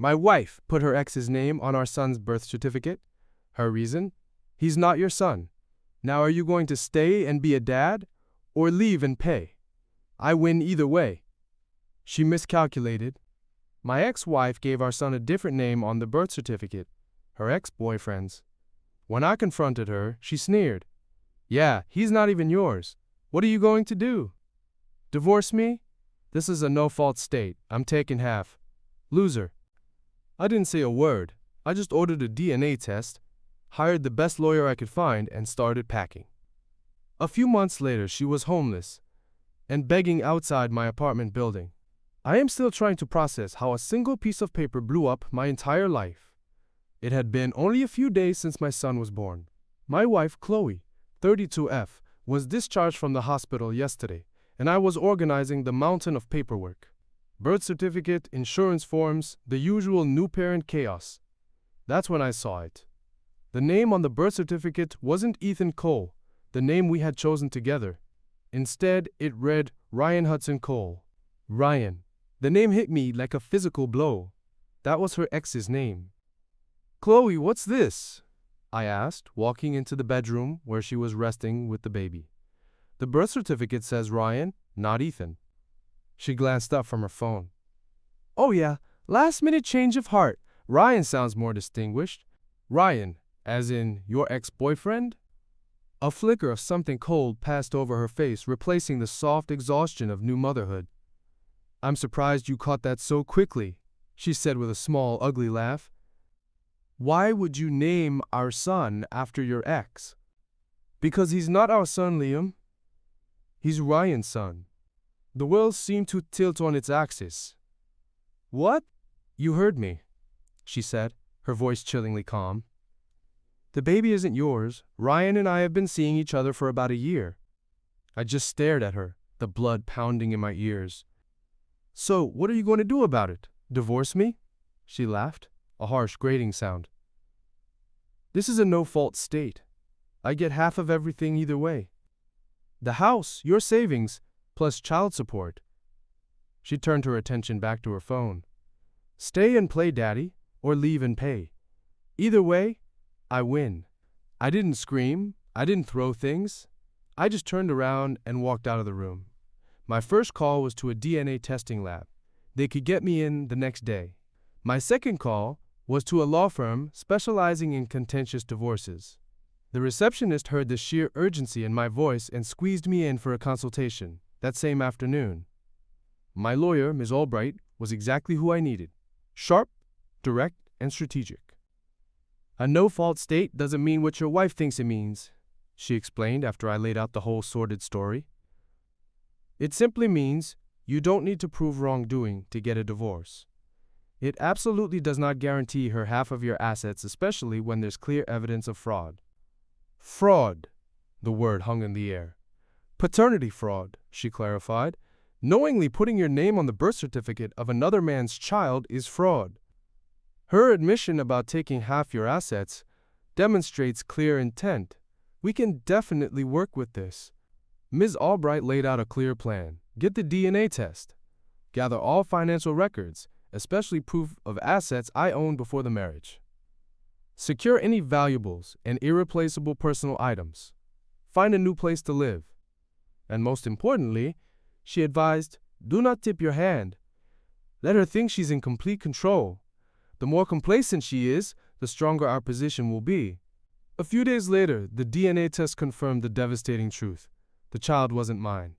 My wife put her ex's name on our son's birth certificate. Her reason? He's not your son. Now are you going to stay and be a dad, or leave and pay? I win either way. She miscalculated. My ex-wife gave our son a different name on the birth certificate, her ex-boyfriend's. When I confronted her, she sneered. Yeah, he's not even yours. What are you going to do? Divorce me? This is a no-fault state. I'm taking half. Loser. I didn't say a word. I just ordered a DNA test, hired the best lawyer I could find, and started packing. A few months later, she was homeless and begging outside my apartment building. I am still trying to process how a single piece of paper blew up my entire life. It had been only a few days since my son was born. My wife, Chloe, 32F, was discharged from the hospital yesterday, and I was organizing the mountain of paperwork. Birth certificate, insurance forms, the usual new parent chaos. That's when I saw it. The name on the birth certificate wasn't Ethan Cole, the name we had chosen together. Instead, it read Ryan Hudson Cole. Ryan. The name hit me like a physical blow. That was her ex's name. Chloe, what's this? I asked, walking into the bedroom where she was resting with the baby. The birth certificate says Ryan, not Ethan. She glanced up from her phone. Oh yeah, last-minute change of heart. Ryan sounds more distinguished. Ryan, as in your ex-boyfriend? A flicker of something cold passed over her face, replacing the soft exhaustion of new motherhood. I'm surprised you caught that so quickly, she said with a small, ugly laugh. Why would you name our son after your ex? Because he's not our son, Liam. He's Ryan's son. The world seemed to tilt on its axis. What? You heard me, she said, her voice chillingly calm. The baby isn't yours. Ryan and I have been seeing each other for about a year. I just stared at her, the blood pounding in my ears. So, what are you going to do about it? Divorce me? She laughed, a harsh grating sound. This is a no-fault state. I get half of everything either way. The house, your savings, plus child support. She turned her attention back to her phone. Stay and play, Daddy, or leave and pay. Either way, I win. I didn't scream. I didn't throw things. I just turned around and walked out of the room. My first call was to a DNA testing lab. They could get me in the next day. My second call was to a law firm specializing in contentious divorces. The receptionist heard the sheer urgency in my voice and squeezed me in for a consultation that same afternoon. My lawyer, Ms. Albright, was exactly who I needed. Sharp, direct, and strategic. A no-fault state doesn't mean what your wife thinks it means, she explained after I laid out the whole sordid story. It simply means you don't need to prove wrongdoing to get a divorce. It absolutely does not guarantee her half of your assets, especially when there's clear evidence of fraud. Fraud, the word hung in the air. Paternity fraud, she clarified. Knowingly putting your name on the birth certificate of another man's child is fraud. Her admission about taking half your assets demonstrates clear intent. We can definitely work with this. Ms. Albright laid out a clear plan. Get the DNA test. Gather all financial records, especially proof of assets I owned before the marriage. Secure any valuables and irreplaceable personal items. Find a new place to live. And most importantly, she advised, do not tip your hand. Let her think she's in complete control. The more complacent she is, the stronger our position will be. A few days later, the DNA test confirmed the devastating truth. The child wasn't mine.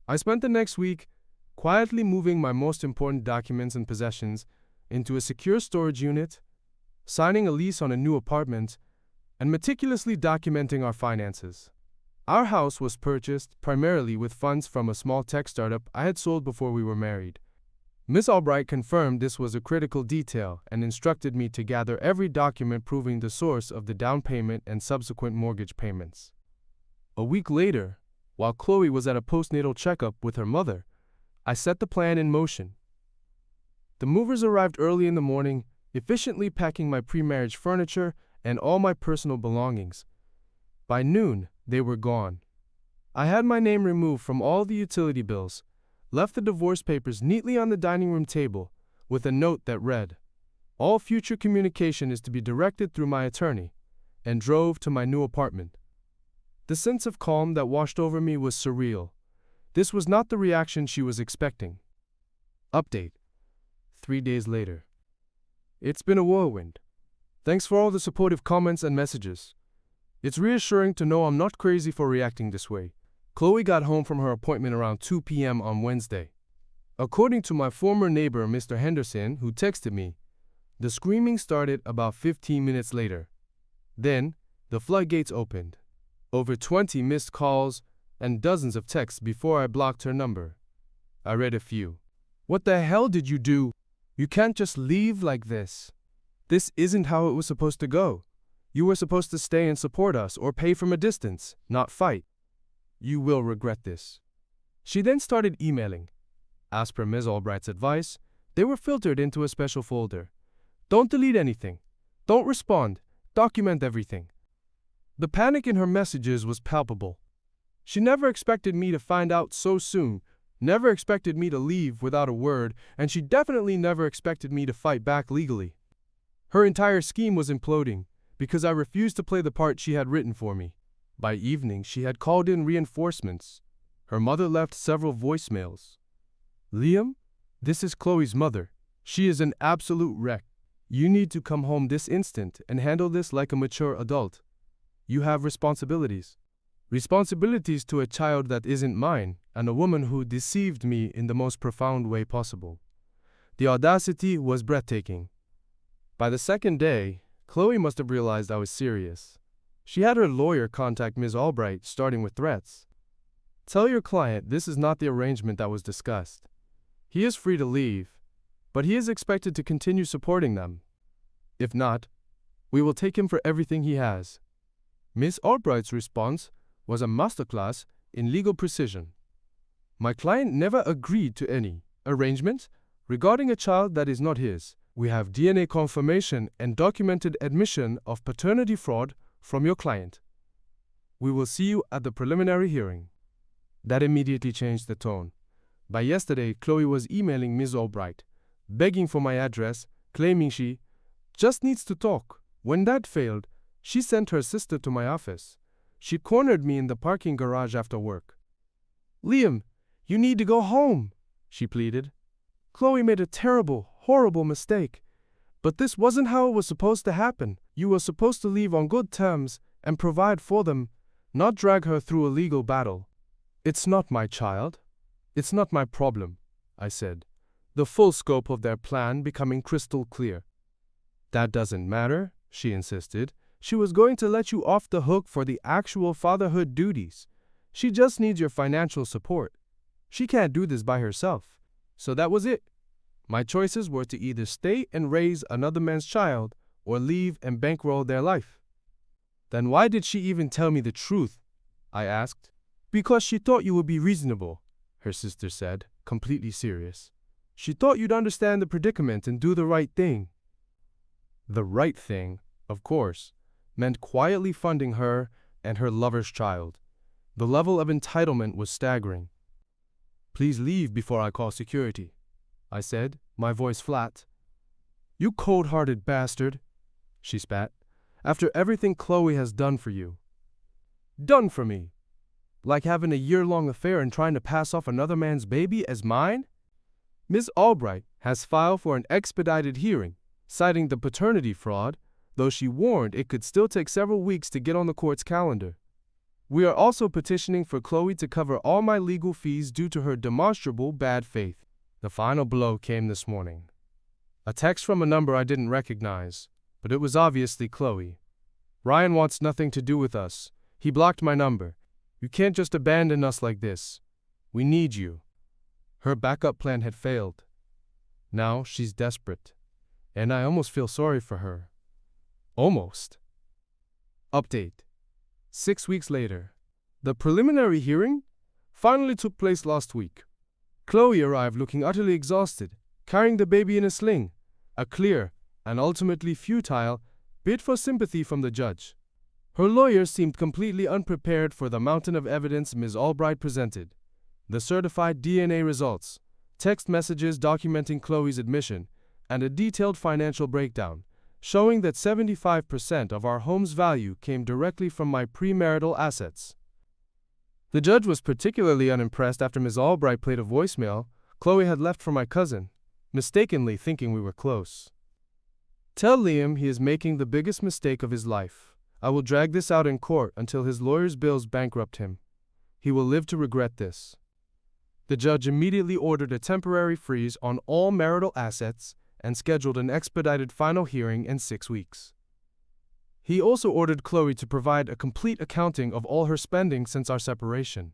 I spent the next week quietly moving my most important documents and possessions into a secure storage unit, signing a lease on a new apartment, and meticulously documenting our finances. Our house was purchased primarily with funds from a small tech startup I had sold before we were married. Ms. Albright confirmed this was a critical detail and instructed me to gather every document proving the source of the down payment and subsequent mortgage payments. A week later, while Chloe was at a postnatal checkup with her mother, I set the plan in motion. The movers arrived early in the morning, efficiently packing my pre-marriage furniture and all my personal belongings. By noon, they were gone. I had my name removed from all the utility bills, left the divorce papers neatly on the dining room table, with a note that read, All future communication is to be directed through my attorney, and drove to my new apartment. The sense of calm that washed over me was surreal. This was not the reaction she was expecting. Update. 3 days later. It's been a whirlwind. Thanks for all the supportive comments and messages. It's reassuring to know I'm not crazy for reacting this way. Chloe got home from her appointment around 2 p.m. on Wednesday. According to my former neighbor, Mr. Henderson, who texted me, the screaming started about 15 minutes later. Then, the floodgates opened. Over 20 missed calls and dozens of texts before I blocked her number. I read a few. What the hell did you do? You can't just leave like this. This isn't how it was supposed to go. You were supposed to stay and support us or pay from a distance, not fight. You will regret this. She then started emailing. As per Ms. Albright's advice, they were filtered into a special folder. Don't delete anything. Don't respond. Document everything. The panic in her messages was palpable. She never expected me to find out so soon, never expected me to leave without a word, and she definitely never expected me to fight back legally. Her entire scheme was imploding, because I refused to play the part she had written for me. By evening, she had called in reinforcements. Her mother left several voicemails. Liam, this is Chloe's mother. She is an absolute wreck. You need to come home this instant and handle this like a mature adult. You have responsibilities. Responsibilities to a child that isn't mine, and a woman who deceived me in the most profound way possible. The audacity was breathtaking. By the second day, Chloe must have realized I was serious. She had her lawyer contact Ms. Albright, starting with threats. Tell your client this is not the arrangement that was discussed. He is free to leave, but he is expected to continue supporting them. If not, we will take him for everything he has. Ms. Albright's response was a masterclass in legal precision. My client never agreed to any arrangement regarding a child that is not his. We have DNA confirmation and documented admission of paternity fraud from your client. We will see you at the preliminary hearing. That immediately changed the tone. By yesterday, Chloe was emailing Ms. Albright, begging for my address, claiming she just needs to talk. When that failed, she sent her sister to my office. She cornered me in the parking garage after work. Liam, you need to go home, she pleaded. Chloe made a terrible, horrible mistake. But this wasn't how it was supposed to happen. You were supposed to leave on good terms and provide for them, not drag her through a legal battle. It's not my child. It's not my problem, I said, the full scope of their plan becoming crystal clear. That doesn't matter, she insisted. She was going to let you off the hook for the actual fatherhood duties. She just needs your financial support. She can't do this by herself. So that was it. My choices were to either stay and raise another man's child or leave and bankroll their life. Then why did she even tell me the truth? I asked. Because she thought you would be reasonable, her sister said, completely serious. She thought you'd understand the predicament and do the right thing. The right thing, of course, meant quietly funding her and her lover's child. The level of entitlement was staggering. Please leave before I call security, I said, my voice flat. You cold-hearted bastard, she spat, after everything Chloe has done for you. Done for me? Like having a year-long affair and trying to pass off another man's baby as mine? Ms. Albright has filed for an expedited hearing, citing the paternity fraud, though she warned it could still take several weeks to get on the court's calendar. We are also petitioning for Chloe to cover all my legal fees due to her demonstrable bad faith. The final blow came this morning. A text from a number I didn't recognize, but it was obviously Chloe. Ryan wants nothing to do with us. He blocked my number. You can't just abandon us like this. We need you. Her backup plan had failed. Now she's desperate, and I almost feel sorry for her. Almost. Update. 6 weeks later. The preliminary hearing finally took place last week. Chloe arrived looking utterly exhausted, carrying the baby in a sling, a clear and ultimately futile bid for sympathy from the judge. Her lawyers seemed completely unprepared for the mountain of evidence Ms. Albright presented. The certified DNA results, text messages documenting Chloe's admission, and a detailed financial breakdown, showing that 75% of our home's value came directly from my premarital assets. The judge was particularly unimpressed after Ms. Albright played a voicemail Chloe had left for my cousin, mistakenly thinking we were close. Tell Liam he is making the biggest mistake of his life. I will drag this out in court until his lawyer's bills bankrupt him. He will live to regret this. The judge immediately ordered a temporary freeze on all marital assets and scheduled an expedited final hearing in 6 weeks. He also ordered Chloe to provide a complete accounting of all her spending since our separation.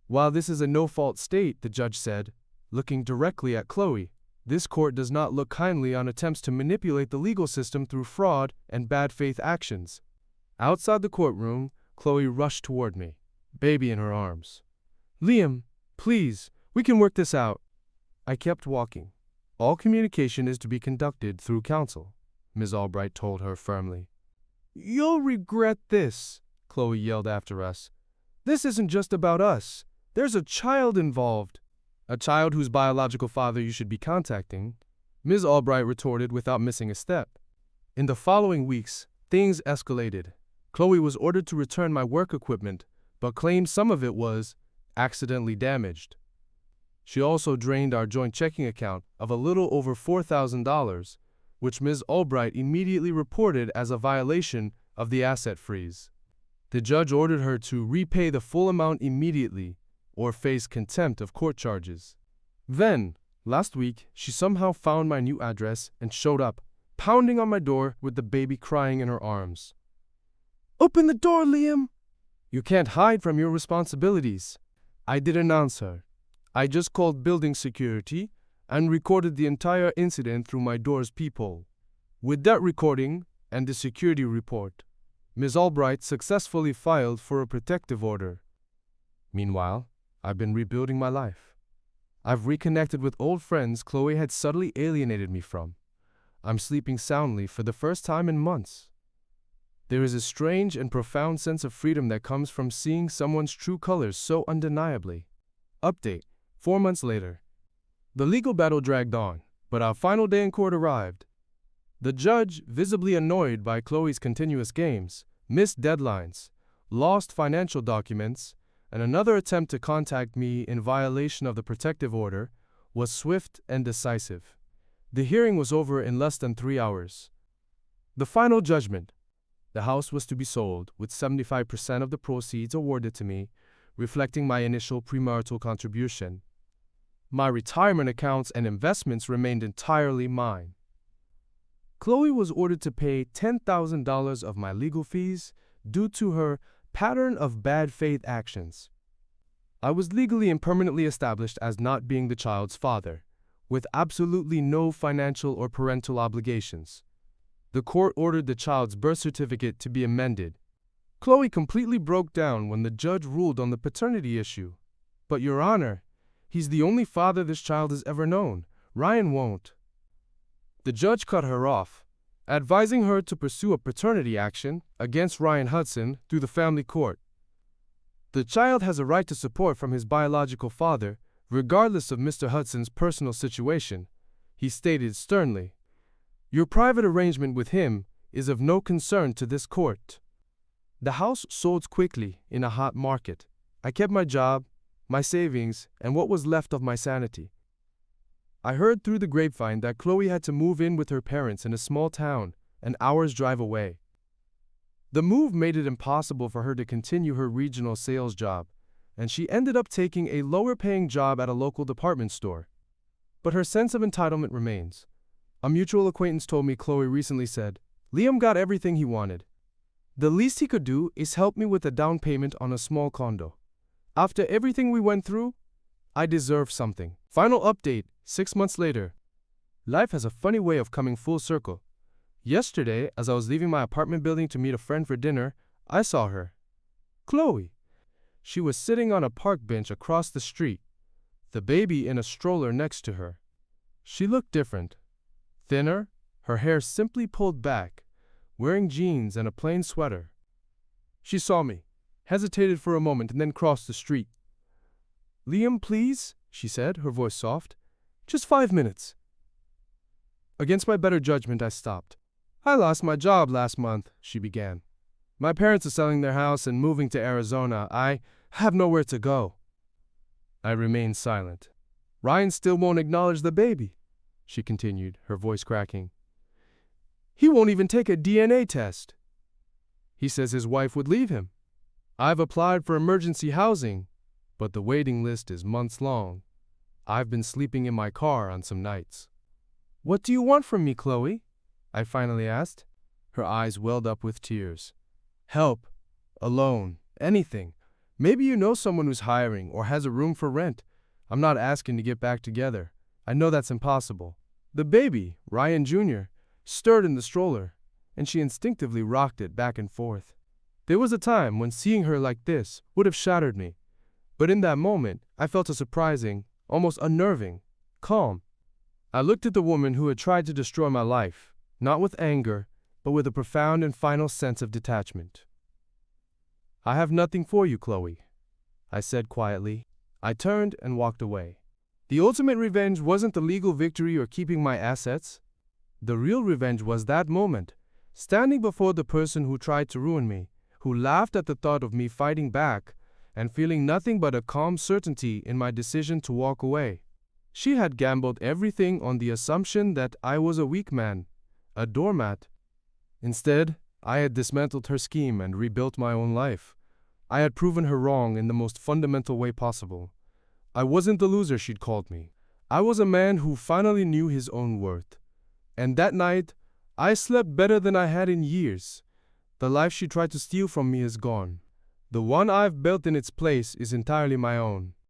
While this is a no-fault state, the judge said, looking directly at Chloe, this court does not look kindly on attempts to manipulate the legal system through fraud and bad faith actions. Outside the courtroom, Chloe rushed toward me, baby in her arms. Liam, please, we can work this out. I kept walking. All communication is to be conducted through counsel, Ms. Albright told her firmly. You'll regret this, Chloe yelled after us. This isn't just about us. There's a child involved. A child whose biological father you should be contacting, Ms. Albright retorted without missing a step. In the following weeks, things escalated. Chloe was ordered to return my work equipment, but claimed some of it was accidentally damaged. She also drained our joint checking account of a little over $4,000, which Ms. Albright immediately reported as a violation of the asset freeze. The judge ordered her to repay the full amount immediately or face contempt of court charges. Then, last week, she somehow found my new address and showed up, pounding on my door with the baby crying in her arms. Open the door, Liam! You can't hide from your responsibilities. I didn't answer. I just called building security and recorded the entire incident through my door's peephole. With that recording and the security report, Ms. Albright successfully filed for a protective order. Meanwhile, I've been rebuilding my life. I've reconnected with old friends Chloe had subtly alienated me from. I'm sleeping soundly for the first time in months. There is a strange and profound sense of freedom that comes from seeing someone's true colors so undeniably. Update: 4 months later. The legal battle dragged on, but our final day in court arrived. The judge, visibly annoyed by Chloe's continuous games, missed deadlines, lost financial documents, and another attempt to contact me in violation of the protective order, was swift and decisive. The hearing was over in less than 3 hours. The final judgment. The house was to be sold, with 75% of the proceeds awarded to me, reflecting my initial premarital contribution. My retirement accounts and investments remained entirely mine. Chloe was ordered to pay $10,000 of my legal fees due to her pattern of bad faith actions. I was legally and permanently established as not being the child's father, with absolutely no financial or parental obligations. The court ordered the child's birth certificate to be amended. Chloe completely broke down when the judge ruled on the paternity issue. But, Your Honor, he's the only father this child has ever known. Ryan won't. The judge cut her off, advising her to pursue a paternity action against Ryan Hudson through the family court. The child has a right to support from his biological father, regardless of Mr. Hudson's personal situation, he stated sternly. Your private arrangement with him is of no concern to this court. The house sold quickly in a hot market. I kept my job, my savings, and what was left of my sanity. I heard through the grapevine that Chloe had to move in with her parents in a small town, an hour's drive away. The move made it impossible for her to continue her regional sales job, and she ended up taking a lower-paying job at a local department store. But her sense of entitlement remains. A mutual acquaintance told me Chloe recently said, Liam got everything he wanted. The least he could do is help me with a down payment on a small condo. After everything we went through, I deserve something. Final update, 6 months later. Life has a funny way of coming full circle. Yesterday, as I was leaving my apartment building to meet a friend for dinner, I saw her. Chloe. She was sitting on a park bench across the street, the baby in a stroller next to her. She looked different. Thinner, her hair simply pulled back, wearing jeans and a plain sweater. She saw me, hesitated for a moment, and then crossed the street. Liam, please, she said, her voice soft. Just 5 minutes. Against my better judgment, I stopped. I lost my job last month, she began. My parents are selling their house and moving to Arizona. I have nowhere to go. I remained silent. Ryan still won't acknowledge the baby, she continued, her voice cracking. He won't even take a DNA test. He says his wife would leave him. I've applied for emergency housing, but the waiting list is months long. I've been sleeping in my car on some nights. What do you want from me, Chloe? I finally asked. Her eyes welled up with tears. Help. A loan. Anything. Maybe you know someone who's hiring or has a room for rent. I'm not asking to get back together. I know that's impossible. The baby, Ryan Jr., stirred in the stroller, and she instinctively rocked it back and forth. There was a time when seeing her like this would have shattered me, but in that moment, I felt a surprising, almost unnerving, calm. I looked at the woman who had tried to destroy my life, not with anger, but with a profound and final sense of detachment. I have nothing for you, Chloe, I said quietly. I turned and walked away. The ultimate revenge wasn't the legal victory or keeping my assets. The real revenge was that moment, standing before the person who tried to ruin me, who laughed at the thought of me fighting back, and feeling nothing but a calm certainty in my decision to walk away. She had gambled everything on the assumption that I was a weak man, a doormat. Instead, I had dismantled her scheme and rebuilt my own life. I had proven her wrong in the most fundamental way possible. I wasn't the loser she'd called me. I was a man who finally knew his own worth. And that night, I slept better than I had in years. The life she tried to steal from me is gone. The one I've built in its place is entirely my own.